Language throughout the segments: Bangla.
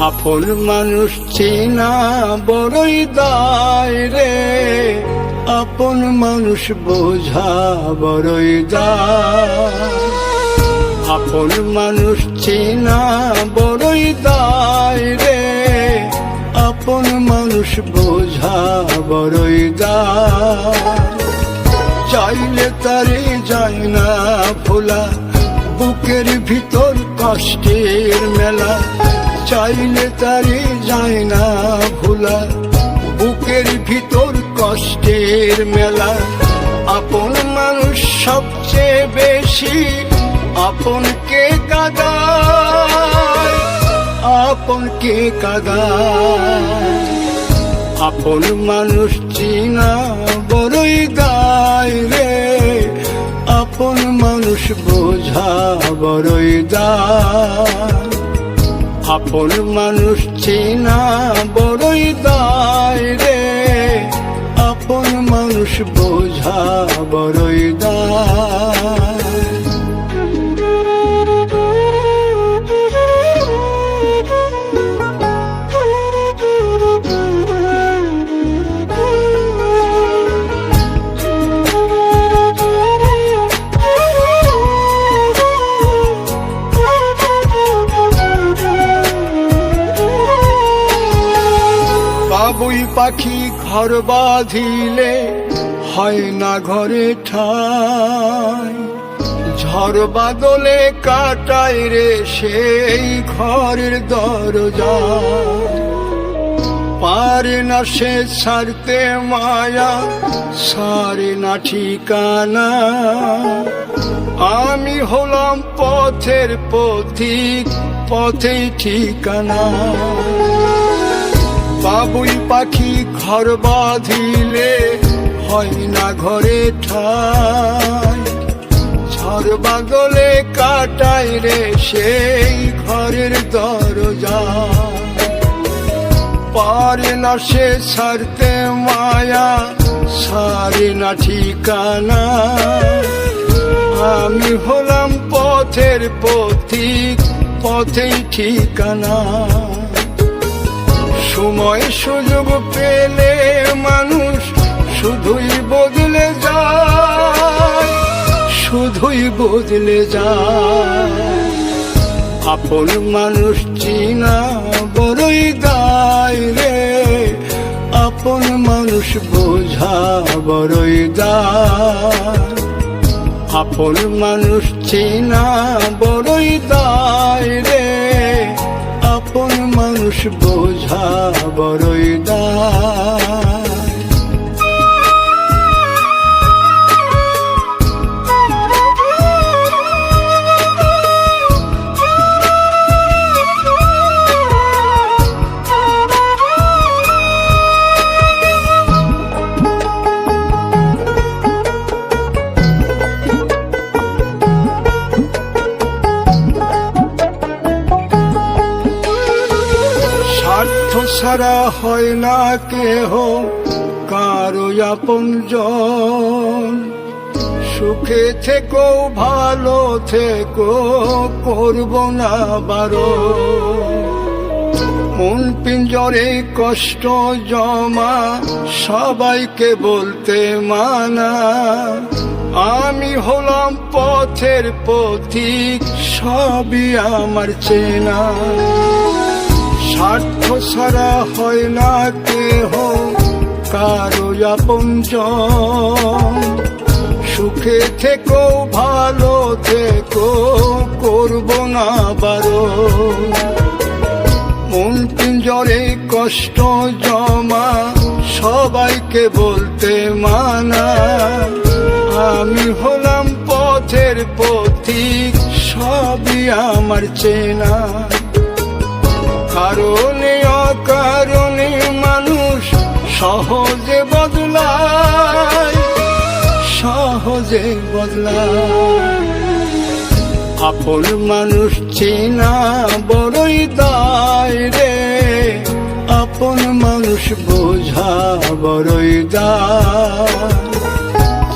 আপন মানুষ চেনা বড়ই দায় রে, আপন মানুষ বোঝা বড়ই দায়। আপন মানুষ চেনা বড়ই দায় রে, আপন মানুষ বোঝা বড়ই দায়। চাইলে তারে যায় না ভোলা, বুকের ভিতর কষ্টের মেলা। চাইলে তারে যায় না ভোলা, বুকের ভিতর কষ্টের মেলা। আপন মানুষ সবচেয়ে বেশি আপনকে কাঁদায়, আপনকে কাঁদায়। আপন মানুষ চিনা বড়ই দায় রে, আপন মানুষ বোঝা বড়ই দায়। আপন মানুষ চিনা বড়ই দায় রে, আপন মানুষ বোঝা বড়ই দায়। বাবুই পাখি ঘর বাঁধিলে হয় না ঘরে ঠাই, ঝড় বাদলে কাটায় রে সেই ঘরের দরজা। পারে না সে ছাড়তে মায়া, সারে না ঠিকানা। আমি হলাম পথের পথিক, পথেই ঠিকানা। বাবুই পাখি ঘর বাঁধিলে হয় না ঘরে ঠাই, ঝড় বাদলে কাটায় রে সেই ঘরের দরজা। পারে না সে ছাড়তে মায়া, সারে না ঠিকানা। আমি হলাম পথের পথিক, পথেই ঠিকানা। সময় সুযোগ পেলে মানুষ শুধুই বদলে যায়, শুধুই বদলে যায়। আপন মানুষ চিনা বড়ই দায় রে, আপন মানুষ বোঝা বড়ই দায়। আপন মানুষ চিনা বড়ই দায় রে, আপন মানুষ বোঝা বড়ই দায়। স্বার্থ ছাড়া হয় না কেহ কারো আপনজন। সুখে থেকো ভালো থেকো, করব না বারণ। মন পিঞ্জরে কষ্ট জমা, সবাইকে বলতে মানা। আমি হলাম পথের পথিক, সবই আমার চেনা। স্বার্থ ছাড়া হয় না কেহ কারো আপনজন। সুখে থেকো ভালো থেকো, করব না বারণ। মন পিঞ্জরে কষ্ট জমা, সবাইকে বলতে মানা। আমি হলাম পথের পথিক, সবই আমার চেনা। কারণে অকারণে মানুষ সহজে বদলায়, সহজে বদলায়। আপন মানুষ চেনা বড়ই দায় রে, আপন মানুষ বোঝা বড়ই দায়।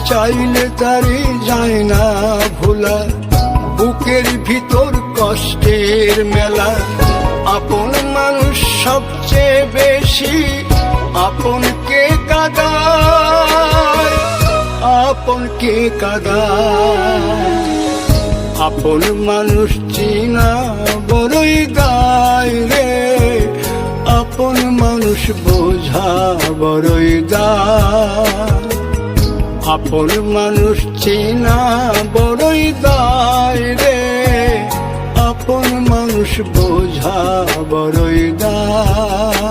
চাইলে তারে যায় না ভোলা, বুকের ভিতর কষ্টের মেলা। আপন মানুষ সবচেয়ে বেশি আপনকে কাঁদায়, আপনকে কাঁদায়। আপন মানুষ চিনা বড়ই দায় রে, আপন মানুষ বোঝা বড়ই দায়। আপন মানুষ চিনা বড়ই দায় রে, আপন মানুষ বোঝা বড়ই দায়।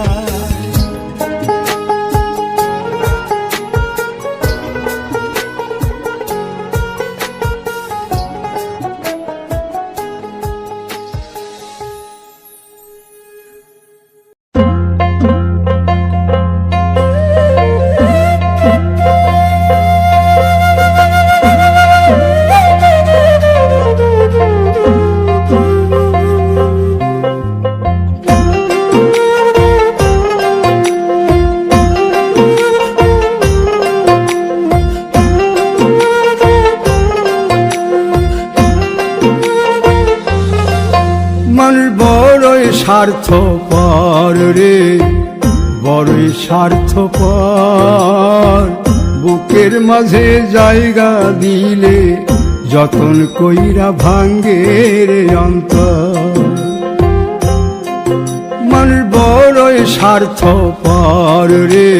মানুষ বড়ই স্বার্থপর রে, বড়ই স্বার্থপর। বুকের মাঝে জায়গা দিলে যতন কইরা ভাঙ্গে রে অন্তর। মানুষ বড়ই স্বার্থপর রে,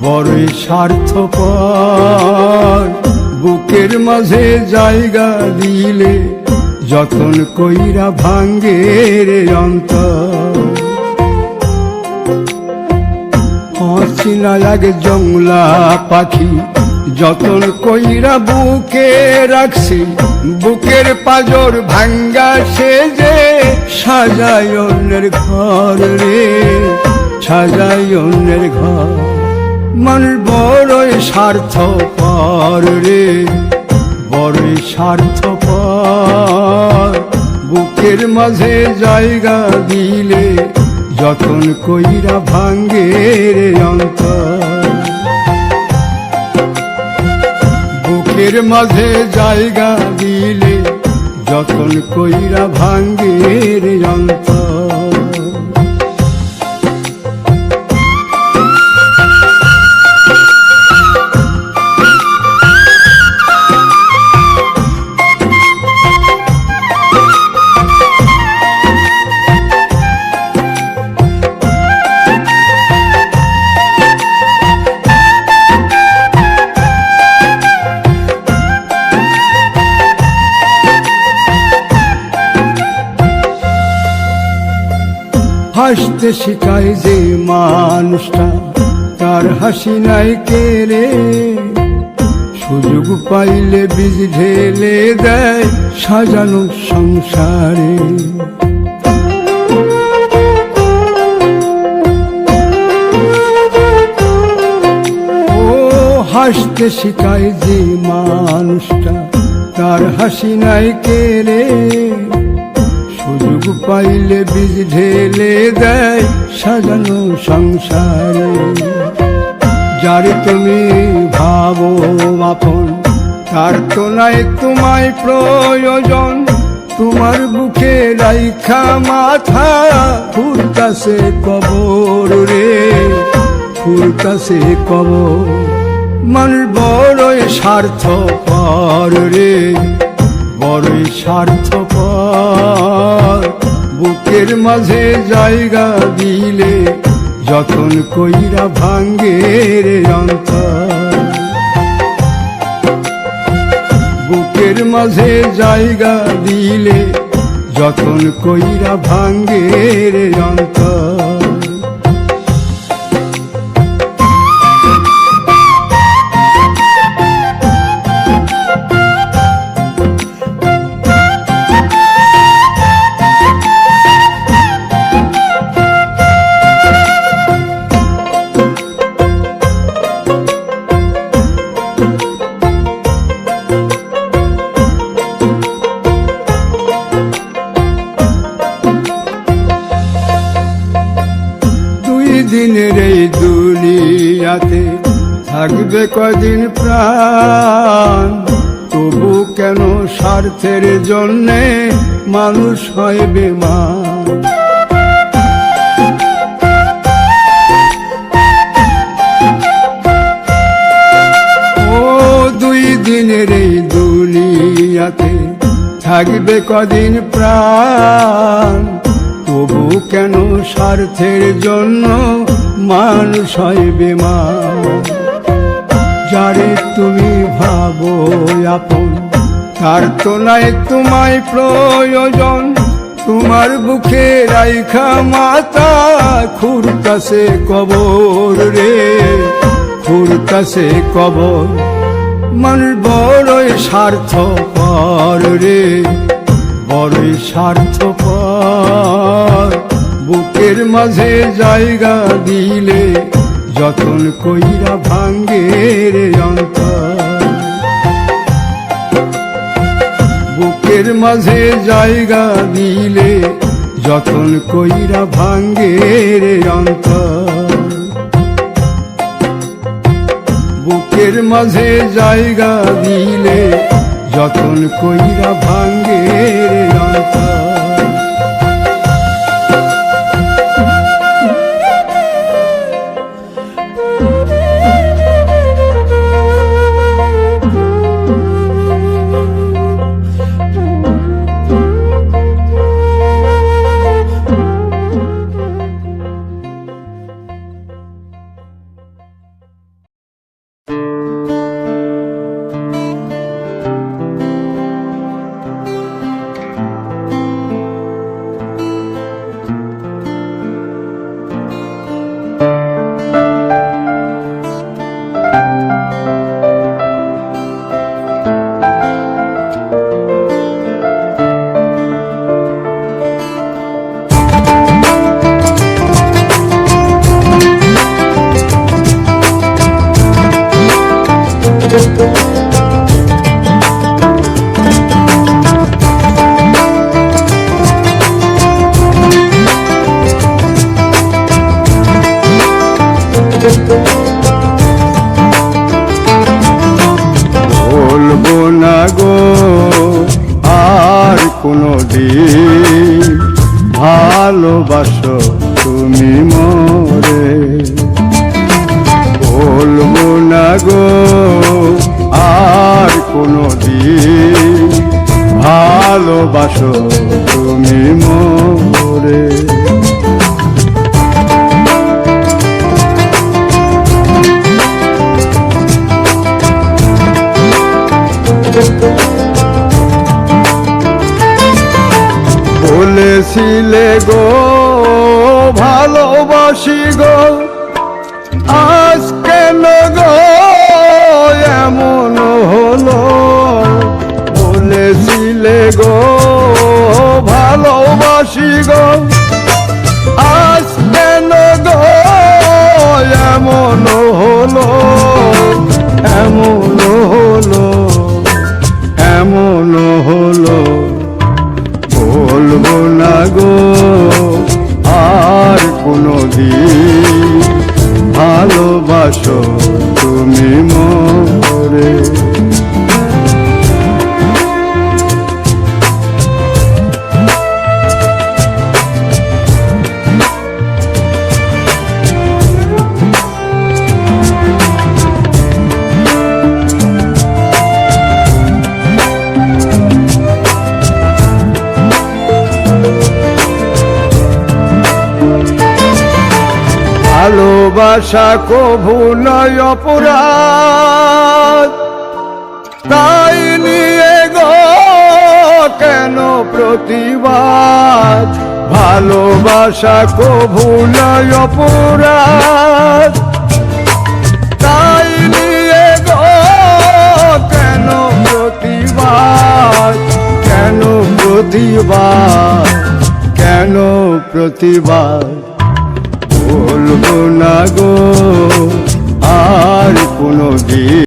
বড়ই স্বার্থপর। বুকের মাঝে জায়গা দিলে যতন কইরা ভাঙ্গে রে অন্তর। অচিনা এক জংলা পাখি যতন কইরা বুকে রাখছি, বুকের পাজর ভাঙ্গা সে যে সাজায় অন্যের ঘর রে, সাজায় অন্যের ঘর। মানুষ বড়ই স্বার্থপর রে, বড়ই স্বার্থপর। বুকের মাঝে জায়গা দিলে যতন কইরা ভাঙ্গে রে অন্তর। বুকের মাঝে জায়গা দিলে যতন কইরা ভাঙ্গে রে অন্তর। হাসতে শিখায় যে মানুষটা তার হাসি নাই কেড়ে, সুযোগ পাইলে বীজ ঢেলে দেয় সাজানো সংসারে। ও হাসতে শিখায় যে মানুষটা তার হাসি নাই কেড়ে, সুযোগ পাইলে বীজ ঢেলে দেয় সাজানো সংসারে। যারে তুমি ভাবো আপন তার তো নাই তোমায় প্রয়োজন, তোমার বুকে রাইখা মাথা ফুলতাছে কবর রে, ফুলতাছে কবর। মানুষ বড়ই স্বার্থপর রে, বড়ই স্বার্থপর। বুকের মাঝে জায়গা দিলে যতন কইরা ভাঙ্গে রে অন্তর। বুকের মাঝে জায়গা দিলে যতন কইরা ভাঙ্গে রে অন্তর। দিনের এই দুনিয়াতে থাকবে কদিন প্রাণ, তবু কেন স্বার্থের জন্যে মানুষ হয় বেমান। থাকবে কদিন প্রাণ, তবু কেন স্বার্থের জন্য মানুষ হয় বেমান। যারে তুমি ভাবো আপন, তার তো নাই তোমায় প্রয়োজন। তোমার বুকে রাইখা মাতা খুঁড়তাছে কবর রে, খুঁড়তাছে কবর। মানুষ বড়ই স্বার্থপর রে, বড়ই স্বার্থপর। বুকের মাঝে জায়গা দিলে যতন কইরা ভাঙ্গে রে অন্তর। বুকের মাঝে জায়গা দিলে যতন কইরা ভাঙ্গে রে অন্তর। বুকের মাঝে জায়গা দিলে যতন কইরা ভাঙ্গে রে অন্তর। বলবো না গো আর কোনো দিন, ভালোবাসো তুমি মোরে। বলবো না গো আর কোনো দিন, ভালোবাসো তুমি মোরে। বলেছিলে গো ভালোবাসি গো, আজ কেন গো এমন হলো। বলেছিলে গো ভালোবাসি গো, আজ কেন গো এমন হলো, এমন হলো, এমন হলো। বলবো না গো আর কোনো দিন, ভালোবাসো তুমি মোরে। ভালোবাসা কভু নয় অপরাধ, তাই নিয়ে গো কেন প্রতিবাদ। ভালোবাসা কভু নয় অপরাধ, তাই নিয়ে গো কেন প্রতিবাদ, কেন প্রতিবাদ, কেন প্রতিবাদ। বলবো না গো আর কোনো দিন।